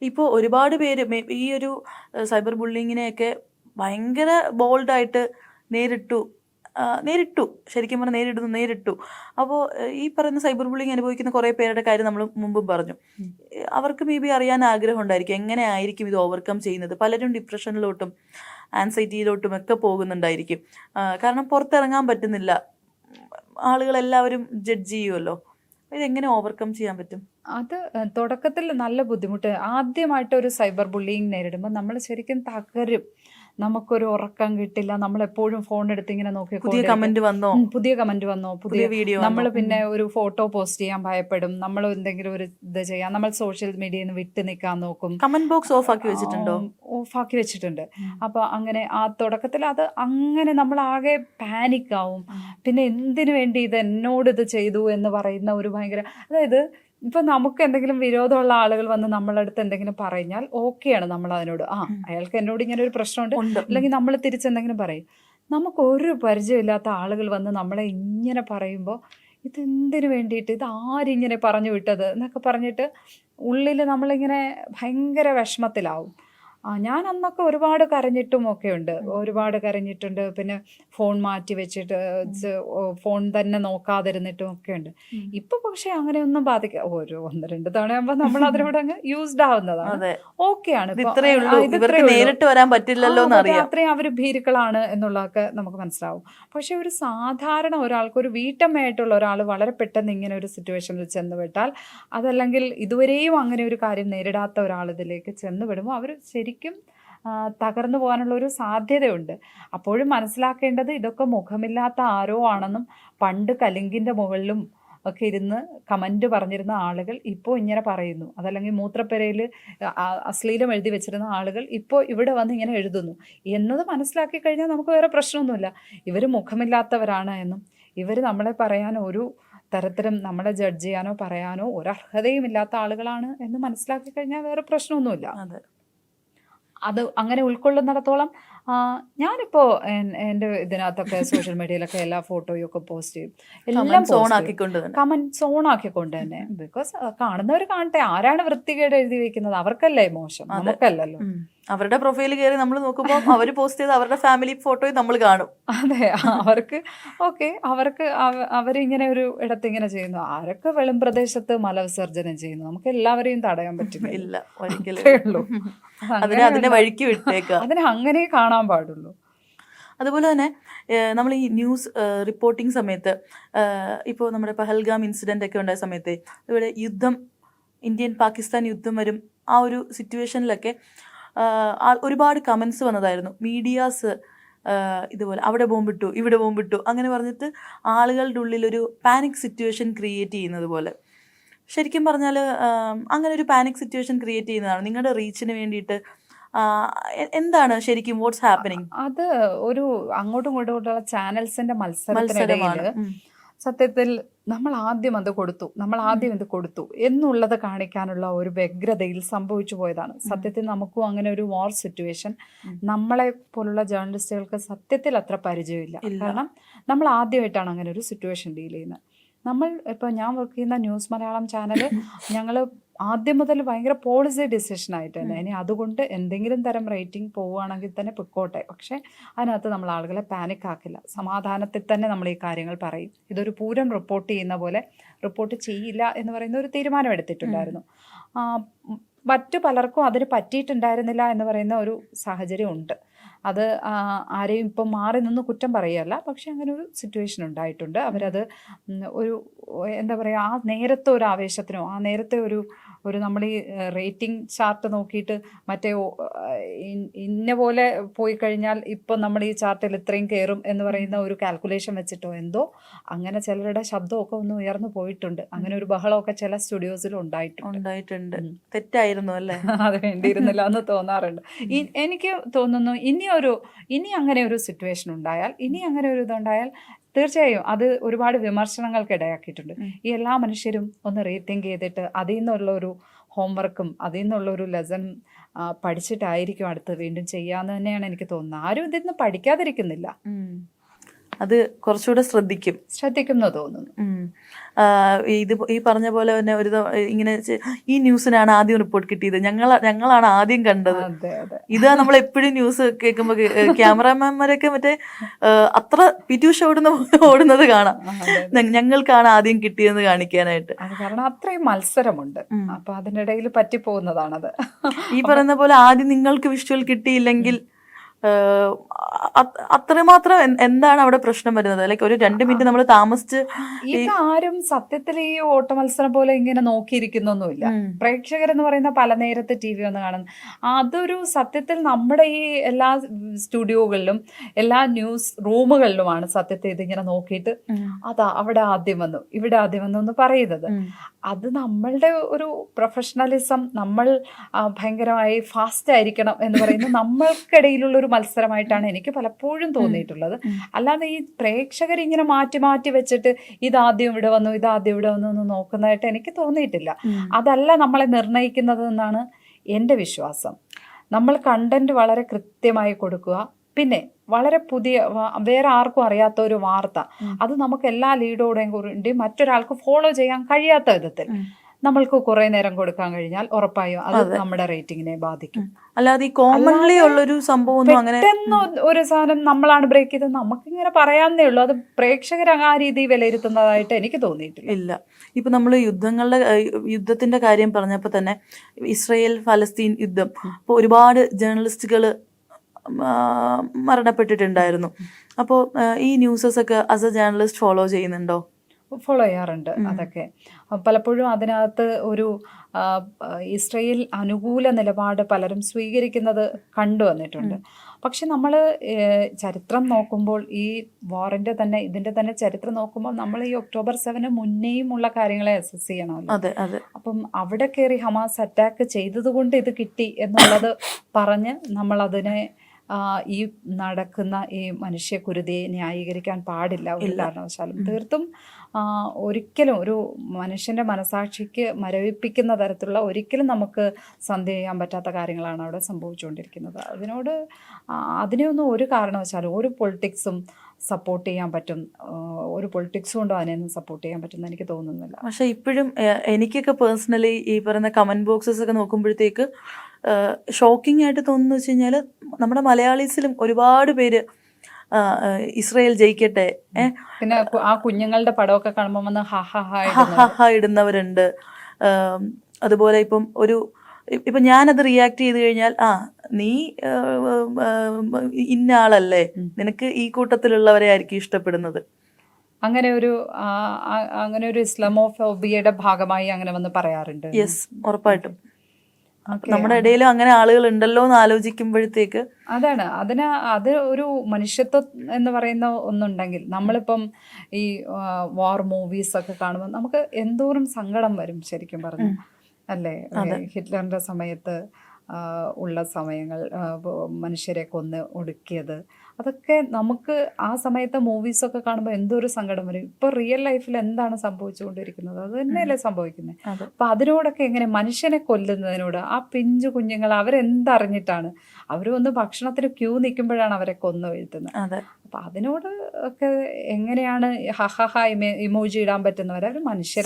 ഇപ്പോൾ ഒരുപാട് പേര് ഈ ഒരു സൈബർ ബുള്ളിങ്ങിനെയൊക്കെ ഭയങ്കര ബോൾഡായിട്ട് നേരിട്ടു. നേരിട്ടു, ശരിക്കും പറഞ്ഞാൽ നേരിട്ടു. അപ്പോൾ ഈ പറയുന്ന സൈബർ ബുള്ളിങ് അനുഭവിക്കുന്ന കുറേ പേരുടെ കാര്യം നമ്മൾ മുമ്പും പറഞ്ഞു. അവർക്ക് മേ ബി അറിയാൻ ആഗ്രഹം ഉണ്ടായിരിക്കും എങ്ങനെ ആയിരിക്കും ഇത് ഓവർകം ചെയ്യുന്നത്. പലരും ഡിപ്രഷനിലോട്ടും ആൻസൈറ്റിയിലോട്ടും ഒക്കെ പോകുന്നുണ്ടായിരിക്കും. കാരണം പുറത്തിറങ്ങാൻ പറ്റുന്നില്ല, ആളുകളെല്ലാവരും ജഡ്ജ് ചെയ്യുമല്ലോ. ഇതെങ്ങനെ ഓവർകം ചെയ്യാൻ പറ്റും? അത് തുടക്കത്തിൽ നല്ല ബുദ്ധിമുട്ട്. ആദ്യമായിട്ട് ഒരു സൈബർ ബുള്ളിങ് നേരിടുമ്പോൾ നമ്മൾ ശരിക്കും തകരും. നമുക്കൊരു ഉറക്കം കിട്ടില്ല. നമ്മളെപ്പോഴും ഫോൺ എടുത്ത് ഇങ്ങനെ പുതിയ നോക്കിക്കൊണ്ടിരിക്കും. കമന്റ് വന്നോ, പുതിയ കമന്റ് വന്നോ, പുതിയ വീഡിയോ നമ്മൾ പിന്നെ ഒരു ഫോട്ടോ പോസ്റ്റ് ചെയ്യാൻ ഭയപ്പെടും. നമ്മൾ എന്തെങ്കിലും ഒരു ഇത് ചെയ്യാം, നമ്മൾ സോഷ്യൽ മീഡിയയിൽ നിന്ന് വിട്ട് നിൽക്കാൻ നോക്കും. കമന്റ് ബോക്സ് ഓഫ് ആക്കി വെച്ചിട്ടുണ്ടോ? ഓഫാക്കി വെച്ചിട്ടുണ്ട്. അപ്പോൾ അങ്ങനെ ആ തുടക്കത്തിൽ അത് അങ്ങനെ നമ്മളാകെ പാനിക് ആവും. പിന്നെ എന്തിനു വേണ്ടി ഇത് എന്നോട് ഇത് ചെയ്തു എന്ന് പറയുന്ന ഒരു ഭയങ്കര, അതായത് ഇപ്പം നമുക്ക് എന്തെങ്കിലും വിരോധമുള്ള ആളുകൾ വന്ന് നമ്മളടുത്ത് എന്തെങ്കിലും പറഞ്ഞാൽ ഓക്കെയാണ് നമ്മൾ അതിനോട്, അയാൾക്ക് എന്നോട് ഇങ്ങനെ ഒരു പ്രശ്നമുണ്ട്, അല്ലെങ്കിൽ നമ്മൾ തിരിച്ചെന്തെങ്കിലും പറയും. നമുക്കൊരു പരിചയമില്ലാത്ത ആളുകൾ വന്ന് നമ്മളെ ഇങ്ങനെ പറയുമ്പോൾ ഇതെന്തിനു വേണ്ടിയിട്ട്, ഇത് ആരിങ്ങനെ പറഞ്ഞു വിട്ടത് എന്നൊക്കെ പറഞ്ഞിട്ട് ഉള്ളിൽ നമ്മളിങ്ങനെ ഭയങ്കര വിഷമത്തിലാവും. ഞാൻ അന്നൊക്കെ ഒരുപാട് കരഞ്ഞിട്ടുണ്ട്. പിന്നെ ഫോൺ മാറ്റി വെച്ചിട്ട് ഫോൺ തന്നെ നോക്കാതിരുന്നിട്ടും ഒക്കെ ഉണ്ട്. ഇപ്പൊ പക്ഷെ അങ്ങനെയൊന്നും ഒരു 1-2 തവണയാകുമ്പോൾ നമ്മൾ അതിനോട് അങ്ങ് യൂസ്ഡ് ആവുന്നതാണ്. ഓക്കെയാണ്, നേരിട്ട് വരാൻ പറ്റില്ലല്ലോ, അത്രയും അവർ ഭീരുക്കളാണ് എന്നുള്ളതൊക്കെ നമുക്ക് മനസ്സിലാവും. പക്ഷെ ഒരു സാധാരണ ഒരാൾക്ക്, ഒരു വീട്ടമ്മയായിട്ടുള്ള ഒരാൾ വളരെ പെട്ടെന്ന് ഇങ്ങനെ ഒരു സിറ്റുവേഷനിൽ ചെന്നുവിട്ടാൽ, അതല്ലെങ്കിൽ ഇതുവരെയും അങ്ങനെ ഒരു കാര്യം നേരിടാത്ത ഒരാൾ ഇതിലേക്ക് ചെന്നുവിടുമ്പോൾ അവർ ശരിക്കും തകർന്നു പോകാനുള്ള ഒരു സാധ്യതയുണ്ട്. അപ്പോഴും മനസ്സിലാക്കേണ്ടത് ഇതൊക്കെ മുഖമില്ലാത്ത ആരോ ആണെന്നും, പണ്ട് കലിങ്കിൻ്റെ മുകളിലും ഒക്കെ ഇരുന്ന് കമൻറ്റ് പറഞ്ഞിരുന്ന ആളുകൾ ഇപ്പോൾ ഇങ്ങനെ പറയുന്നു, അതല്ലെങ്കിൽ മൂത്രപ്പുരയിൽ അശ്ലീലം എഴുതി വെച്ചിരുന്ന ആളുകൾ ഇപ്പോൾ ഇവിടെ വന്ന് ഇങ്ങനെ എഴുതുന്നു എന്നത് മനസ്സിലാക്കി കഴിഞ്ഞാൽ നമുക്ക് വേറെ പ്രശ്നമൊന്നുമില്ല. ഇവർ മുഖമില്ലാത്തവരാണ് എന്നും, ഇവർ നമ്മളെ പറയാൻ ഒരു തരത്തിലും നമ്മളെ ജഡ്ജ് ചെയ്യാനോ പറയാനോ ഒരർഹതയും ഇല്ലാത്ത ആളുകളാണ് എന്ന് മനസ്സിലാക്കി കഴിഞ്ഞാൽ വേറെ പ്രശ്നമൊന്നുമില്ല. അത് അങ്ങനെ ഉൾക്കൊള്ളുന്നിടത്തോളം ഞാനിപ്പോൾ എൻ്റെ ഇതിനകത്തൊക്കെ സോഷ്യൽ മീഡിയയിലൊക്കെ എല്ലാ ഫോട്ടോയും ഒക്കെ പോസ്റ്റ് ചെയ്യും. എല്ലാം കമൻറ്റ്സ് ഓൺ ആക്കിക്കൊണ്ട് തന്നെ. ബിക്കോസ് കാണുന്നവർ കാണട്ടെ, ആരാണ് വൃത്തികേട് എഴുതി വെക്കുന്നത്, അവർക്കല്ലേ മോശം, നമുക്കല്ലല്ലോ. അവരുടെ പ്രൊഫൈൽ കയറി നമ്മൾ നോക്കുമ്പോൾ അവർ പോസ്റ്റ് ചെയ്ത് അവരുടെ ഫാമിലി ഫോട്ടോയും നമ്മൾ കാണും. അതെ, അവർക്ക് ഓക്കെ, അവരിങ്ങനെ ഒരു ഇടത്ത് ഇങ്ങനെ ചെയ്യുന്നു. ആരൊക്കെ വെളും പ്രദേശത്ത് മലവിസർജനം ചെയ്യുന്നു, നമുക്ക് എല്ലാവരെയും തടയാൻ പറ്റില്ല. ഒരിക്കലും അതിനെ വഴിക്ക് വിട്ടേക്കാം, അതിനെ അങ്ങനെ കാണാൻ പാടുള്ളൂ. അതുപോലെ തന്നെ നമ്മൾ ഈ ന്യൂസ് റിപ്പോർട്ടിംഗ് സമയത്ത്, ഇപ്പോൾ നമ്മുടെ പഹൽഗാം ഇൻസിഡൻ്റ് ഒക്കെ ഉണ്ടായ സമയത്ത്, ഇവിടെ ഇന്ത്യൻ പാകിസ്ഥാൻ യുദ്ധം വരും, ആ ഒരു സിറ്റുവേഷനിലൊക്കെ ഒരുപാട് കമൻസ് വന്നതായിരുന്നു. മീഡിയാസ് ഇതുപോലെ അവിടെ ബോംബിട്ടു, ഇവിടെ ബോംബിട്ടു അങ്ങനെ പറഞ്ഞിട്ട് ആളുകളുടെ ഉള്ളിലൊരു പാനിക് സിറ്റുവേഷൻ ക്രിയേറ്റ് ചെയ്യുന്നത് പോലെ. ശരിക്കും പറഞ്ഞാൽ അങ്ങനെ ഒരു പാനിക് സിറ്റുവേഷൻ ക്രിയേറ്റ് ചെയ്യുന്നതാണ് നിങ്ങളുടെ റീച്ചിന് വേണ്ടിയിട്ട്. എന്താണ് ശരിക്കും വാട്ട്സ് ഹാപ്പനിങ്? അത് ഒരു അങ്ങോട്ടും ഇങ്ങോട്ടുള്ള ചാനൽസിന്റെ മത്സരത്തിനിടയിൽ സത്യത്തിൽ നമ്മൾ ആദ്യം ഇത് കൊടുത്തു എന്നുള്ളത് കാണിക്കാനുള്ള ഒരു വ്യഗ്രതയിൽ സംഭവിച്ചു പോയതാണ്. സത്യത്തിൽ നമുക്കും അങ്ങനെ ഒരു വാർ സിറ്റുവേഷൻ നമ്മളെ പോലുള്ള ജേർണലിസ്റ്റുകൾക്ക് സത്യത്തിൽ അത്ര പരിചയമില്ല. കാരണം നമ്മൾ ആദ്യമായിട്ടാണ് അങ്ങനെ ഒരു സിറ്റുവേഷൻ ഡീൽ ചെയ്യുന്നത്. ഞാൻ വർക്ക് ചെയ്യുന്ന ന്യൂസ് മലയാളം ചാനൽ ഞങ്ങൾ ആദ്യം മുതൽ ഭയങ്കര പോളിസി ഡിസിഷനായിട്ട് തന്നെ, ഇനി അതുകൊണ്ട് എന്തെങ്കിലും തരം റേറ്റിംഗ് പോവുകയാണെങ്കിൽ തന്നെ പൊയ്ക്കോട്ടെ, പക്ഷേ അതിനകത്ത് നമ്മൾ ആളുകളെ പാനിക് ആക്കില്ല. സമാധാനത്തിൽ തന്നെ നമ്മൾ ഈ കാര്യങ്ങൾ പറയും. ഇതൊരു പൂരം റിപ്പോർട്ട് ചെയ്യുന്ന പോലെ റിപ്പോർട്ട് ചെയ്യില്ല എന്ന് പറയുന്ന ഒരു തീരുമാനം എടുത്തിട്ടുണ്ടായിരുന്നു. മറ്റു പലർക്കും അതിന് പറ്റിയിട്ടുണ്ടായിരുന്നില്ല എന്ന് പറയുന്ന ഒരു സാഹചര്യം ഉണ്ട്. അത് ആരെയും ഇപ്പം മാറി നിന്ന് കുറ്റം പറയുകയല്ല, പക്ഷെ അങ്ങനെ ഒരു സിറ്റുവേഷൻ ഉണ്ടായിട്ടുണ്ട്. അവരത് ഒരു എന്താ പറയുക, ആ നേരത്തെ ഒരു ആവേശത്തിനോ ആ നേരത്തെ ഒരു നമ്മൾ ഈ റേറ്റിംഗ് ചാർട്ട് നോക്കിയിട്ട് മറ്റേ ഇന്ന പോലെ പോയി കഴിഞ്ഞാൽ ഇപ്പം നമ്മൾ ഈ ചാർട്ടിൽ ഇത്രയും കയറും എന്ന് പറയുന്ന ഒരു കാൽക്കുലേഷൻ വെച്ചിട്ടോ എന്തോ അങ്ങനെ ചിലരുടെ ശബ്ദമൊക്കെ ഒന്ന് ഉയർന്നു പോയിട്ടുണ്ട്. അങ്ങനെ ഒരു ബഹളമൊക്കെ ചില സ്റ്റുഡിയോസിലും ഉണ്ടായിട്ടുണ്ട്. തെറ്റായിരുന്നു അല്ലേ? അത് വേണ്ടിയിരുന്നില്ല എന്ന് തോന്നാറുണ്ട്. എനിക്ക് തോന്നുന്നു ഇനി അങ്ങനെ ഒരു സിറ്റുവേഷൻ ഉണ്ടായാൽ, ഇനി അങ്ങനെ ഒരു ഇതുണ്ടായാൽ തീർച്ചയായും അത് ഒരുപാട് വിമർശനങ്ങൾക്ക് ഇടയാക്കിയിട്ടുണ്ട്. ഈ എല്ലാ മനുഷ്യരും ഒന്ന് റീതിങ്ക് ചെയ്തിട്ട് അതിൽ നിന്നുള്ളൊരു ഹോംവർക്കും അതിൽ നിന്നുള്ളൊരു ലെസൺ പഠിച്ചിട്ടായിരിക്കും അടുത്ത് വീണ്ടും ചെയ്യാമെന്ന് തന്നെയാണ് എനിക്ക് തോന്നുന്നത്. ആരും ഇതിൽ നിന്ന് പഠിക്കാതിരിക്കുന്നില്ല. അത് കുറച്ചുകൂടെ ശ്രദ്ധിക്കുന്നു തോന്നുന്നു. ഇത് ഈ പറഞ്ഞ പോലെ തന്നെ ഇങ്ങനെ ഈ ന്യൂസിനാണ് ആദ്യം റിപ്പോർട്ട് കിട്ടിയത്, ഞങ്ങളാണ് ആദ്യം കണ്ടത്. ഇതാ നമ്മൾ എപ്പോഴും ന്യൂസ് കേൾക്കുമ്പോൾ ക്യാമറാമാൻമാരൊക്കെ മറ്റേ അത്ര പിറ്റൂഷ ഓടുന്നത് കാണാം, ഞങ്ങൾക്കാണ് ആദ്യം കിട്ടിയെന്ന് കാണിക്കാനായിട്ട്. കാരണം അത്രയും മത്സരമുണ്ട്, അപ്പൊ അതിനിടയിൽ പറ്റിപ്പോകുന്നതാണത്. ഈ പറയുന്ന പോലെ ആദ്യം നിങ്ങൾക്ക് വിഷ്വൽ കിട്ടിയില്ലെങ്കിൽ അത്രമാത്രം എന്താണ് അവിടെ പ്രശ്നം വരുന്നത്? ലൈക്ക് ഒരു 2 മിനിറ്റ് നമ്മൾ താമസിച്ച് ആരും സത്യത്തിൽ ഈ ഓട്ട മത്സരം പോലെ ഇങ്ങനെ നോക്കിയിരിക്കുന്നൊന്നുമില്ല. പ്രേക്ഷകരെന്ന് പറയുന്ന പല നേരത്തെ TV ഒന്ന് കാണുന്നു. അതൊരു സത്യത്തിൽ നമ്മുടെ ഈ എല്ലാ സ്റ്റുഡിയോകളിലും എല്ലാ ന്യൂസ് റൂമുകളിലുമാണ് സത്യത്തിൽ ഇതിങ്ങനെ നോക്കിയിട്ട് അതാ അവിടെ ആദ്യം വന്നു ഇവിടെ ആദ്യം വന്നു എന്ന് പറയുന്നത്. അത് നമ്മളുടെ ഒരു പ്രൊഫഷണലിസം, നമ്മൾ ഭയങ്കരമായി ഫാസ്റ്റ് ആയിരിക്കണം എന്ന് പറയുന്നത് നമ്മൾക്കിടയിലുള്ള ഒരു മത്സരമായിട്ടാണ് എനിക്ക് പലപ്പോഴും തോന്നിയിട്ടുള്ളത്. അല്ലാതെ ഈ പ്രേക്ഷകർ ഇങ്ങനെ മാറ്റി മാറ്റി വെച്ചിട്ട് ഇതാദ്യം ഇവിടെ വന്നു ഇതാദ്യം ഇവിടെ വന്നു എന്ന് നോക്കുന്നതായിട്ട് എനിക്ക് തോന്നിയിട്ടില്ല. അതല്ല നമ്മളെ നിർണ്ണയിക്കുന്നത് എന്നാണ് എൻ്റെ വിശ്വാസം. നമ്മൾ കണ്ടന്റ് വളരെ കൃത്യമായി കൊടുക്കുക, പിന്നെ വളരെ പുതിയ വേറെ ആർക്കും അറിയാത്ത ഒരു വാർത്ത അത് നമുക്ക് എല്ലാ ലീഡോടെയും കൂടി മറ്റൊരാൾക്ക് ഫോളോ ചെയ്യാൻ കഴിയാത്ത വിധത്തിൽ നമ്മൾക്ക് കുറെ നേരം കൊടുക്കാൻ കഴിഞ്ഞാൽ ഉറപ്പായും അത് നമ്മുടെ റേറ്റിങ്ങിനെ ബാധിക്കും. അല്ലാതെ ഈ കോമൺലി ഉള്ളൊരു സംഭവം പെട്ടെന്ന് ഒരു സാധനം നമ്മളാണ് ബ്രേക്ക് ചെയ്തത് നമുക്കിങ്ങനെ പറയാന്നേ ഉള്ളൂ. അത് പ്രേക്ഷകർ ആ രീതിയിൽ വിലയിരുത്തുന്നതായിട്ട് എനിക്ക് തോന്നിയിട്ടില്ല. ഇല്ല. ഇപ്പൊ നമ്മൾ യുദ്ധത്തിന്റെ കാര്യം പറഞ്ഞപ്പോൾ തന്നെ ഇസ്രയേൽ ഫലസ്തീൻ യുദ്ധം, ഇപ്പൊ ഒരുപാട് ജേർണലിസ്റ്റുകൾ മരണപ്പെട്ടിട്ടുണ്ടായിരുന്നു. അപ്പോൾ ഈ ന്യൂസസ് ഒക്കെ ആസ് എ ജേർണലിസ്റ്റ് ഫോളോ ചെയ്യുന്നുണ്ടോ? ഫോളോ ചെയ്യാറുണ്ട്. അതൊക്കെ പലപ്പോഴും അതിനകത്ത് ഒരു ഇസ്രയേൽ അനുകൂല നിലപാട് പലരും സ്വീകരിക്കുന്നത് കണ്ടുവന്നിട്ടുണ്ട്. പക്ഷെ നമ്മൾ ചരിത്രം നോക്കുമ്പോൾ ഈ വാറിൻ്റെ തന്നെ ഇതിൻ്റെ തന്നെ ചരിത്രം നോക്കുമ്പോൾ നമ്മൾ ഈ ഒക്ടോബർ 7 മുന്നേയും ഉള്ള കാര്യങ്ങളെ അസസ് ചെയ്യണമല്ലോ. അപ്പം അവിടെ കയറി ഹമാസ് അറ്റാക്ക് ചെയ്തത് കൊണ്ട് ഇത് കിട്ടി എന്നുള്ളത് പറഞ്ഞ് നമ്മളതിനെ ഈ നടക്കുന്ന ഈ മനുഷ്യക്കുരുതിയെ ന്യായീകരിക്കാൻ പാടില്ല ഒരു കാരണവശാലും. തീർത്തും ഒരിക്കലും ഒരു മനുഷ്യൻ്റെ മനസാക്ഷിക്ക് മരവിപ്പിക്കുന്ന തരത്തിലുള്ള ഒരിക്കലും നമുക്ക് സന്ധി ചെയ്യാൻ പറ്റാത്ത കാര്യങ്ങളാണ് അവിടെ സംഭവിച്ചുകൊണ്ടിരിക്കുന്നത്. അതിനെയൊന്നും ഒരു കാരണവശാലും ഒരു പൊളിറ്റിക്സും സപ്പോർട്ട് ചെയ്യാൻ പറ്റും, ഒരു പൊളിറ്റിക്സ് കൊണ്ടും അതിനെയൊന്നും സപ്പോർട്ട് ചെയ്യാൻ പറ്റുമെന്ന് എനിക്ക് തോന്നുന്നില്ല. പക്ഷെ ഇപ്പോഴും എനിക്കൊക്കെ പേഴ്സണലി ഈ പറയുന്ന കമൻറ്റ് ബോക്സസ് ഒക്കെ നോക്കുമ്പോഴത്തേക്ക് ഷോക്കിംഗ് ആയിട്ട് തോന്നുന്നു വെച്ച് കഴിഞ്ഞാൽ നമ്മുടെ മലയാളീസിലും ഒരുപാട് പേര് ഇസ്രയേൽ ജയിക്കട്ടെ, പിന്നെ ആ കുഞ്ഞുങ്ങളുടെ പടമൊക്കെ കാണുമ്പോൾ വന്ന് ഇടുന്നവരുണ്ട്. അതുപോലെ ഇപ്പം ഞാനത് റിയാക്ട് ചെയ്ത് കഴിഞ്ഞാൽ നീ ഇന്ന ആളല്ലേ, നിനക്ക് ഈ കൂട്ടത്തിലുള്ളവരെ ആയിരിക്കും ഇഷ്ടപ്പെടുന്നത്. അങ്ങനെ ഒരു ഇസ്ലാമോഫോബിയയുടെ ഭാഗമായി അങ്ങനെ വന്ന് പറയാറുണ്ട്. യെസ്, ഉറപ്പായിട്ടും നമ്മുടെ ഇടയിലും അങ്ങനെ ആളുകൾ ഉണ്ടല്ലോ എന്ന് ആലോചിക്കുമ്പോഴത്തേക്ക് അത് ഒരു മനുഷ്യത്വം എന്ന് പറയുന്ന ഒന്നുണ്ടെങ്കിൽ നമ്മളിപ്പം ഈ വാർ മൂവീസ് ഒക്കെ കാണുമ്പോൾ നമുക്ക് എന്തോരം സങ്കടം വരും ശരിക്കും പറഞ്ഞു അല്ലേ. ഹിറ്റ്ലറിന്റെ സമയത്ത് ഉള്ള സമയങ്ങൾ, മനുഷ്യരെ കൊന്ന് ഒടുക്കിയത്, അതൊക്കെ നമുക്ക് ആ സമയത്തെ മൂവീസൊക്കെ കാണുമ്പോൾ എന്തൊരു സങ്കടം വരും. ഇപ്പോൾ റിയൽ ലൈഫിൽ എന്താണ് സംഭവിച്ചുകൊണ്ടിരിക്കുന്നത് അത് തന്നെയല്ലേ സംഭവിക്കുന്നത്. അപ്പം അതിനോടൊക്കെ എങ്ങനെ മനുഷ്യനെ കൊല്ലുന്നതിനോട് ആ പിഞ്ചു കുഞ്ഞുങ്ങൾ അവരെന്തറിഞ്ഞിട്ടാണ് അവരൊന്ന് ഭക്ഷണത്തിന് ക്യൂ നിൽക്കുമ്പോഴാണ് അവരെ കൊന്നു വീഴ്ത്തുന്നത്. അപ്പം അതിനോട് ഒക്കെ എങ്ങനെയാണ് ഇമോജി ഇടാൻ പറ്റുന്നവർ? അവർ മനുഷ്യരല്ല.